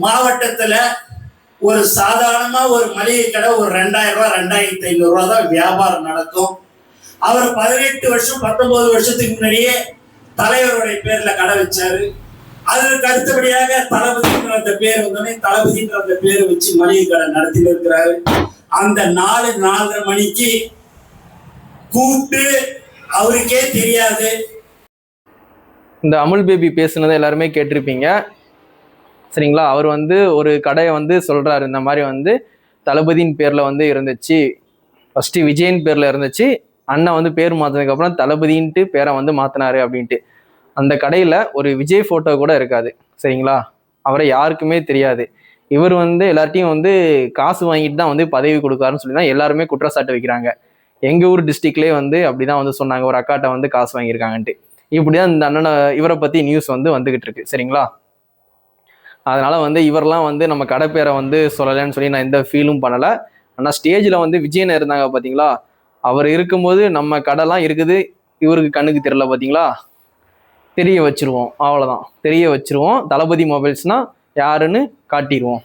மாவட்டத்துல ஒரு சாதாரணமா ஒரு மளிகை கடை ஒரு 2000 ரூபாய் 2500 ரூபாய் தான் வியாபாரம் நடக்கும். அவர் 18 வருஷம் 19 வருஷத்துக்கு முன்னாடியே தலைவருடைய பேர்ல கடை வச்சாரு. அதற்கு அடுத்தபடியாக தளபதின்ற அந்த பேர் வந்தோடனே தளபதின்ற அந்த பேரை வச்சு மளிகை கடை நடத்திட்டு இருக்கிறாரு. அந்த 4:30 மணிக்கு கூப்பிட்டு அவருக்கே தெரியாது. இந்த அமுல் பேபி பேசுனதை எல்லாருமே கேட்டிருப்பீங்க சரிங்களா. அவர் ஒரு கடையை சொல்றாரு, இந்த மாதிரி தளபதியின் பேர்ல இருந்துச்சு, ஃபர்ஸ்ட் விஜயின் பேர்ல இருந்துச்சு, அண்ணன் பேர் மாத்தினதுக்கு அப்புறம் தளபதின்ட்டு பேரை மாத்தினாரு அப்படின்ட்டு. அந்த கடையில ஒரு விஜய் போட்டோ கூட இருக்காது சரிங்களா. அவரை யாருக்குமே தெரியாது. இவர் எல்லார்ட்டையும் காசு வாங்கிட்டு தான் பதவி கொடுக்காருன்னு சொல்லி தான் எல்லாருமே குற்றச்சாட்டு வைக்கிறாங்க. எங்க ஊர் டிஸ்ட்ரிக்ட்லேயே அப்படிதான் சொன்னாங்க, ஒரு அக்காட்ட காசு வாங்கியிருக்காங்கன்ட்டு. இப்படிதான் இந்த அண்ணனை இவரை பத்தி நியூஸ் வந்துகிட்டு இருக்கு சரிங்களா. அதனால இவரெல்லாம் நம்ம கடை பேரை சொல்லலைன்னு சொல்லி நான் எந்த ஃபீலும் பண்ணல. ஆனா ஸ்டேஜ்ல விஜயன் இருந்தாங்க பாத்தீங்களா, அவர் இருக்கும்போது நம்ம கடைலாம் இருக்குது, இவருக்கு கண்ணுக்கு தெரியல பாத்தீங்களா, தெரிய வச்சிருவோம், அவ்வளவுதான், தெரிய வச்சிருவோம். தளபதி மொபைல்ஸ்னா யாருன்னு காட்டிடுவோம்.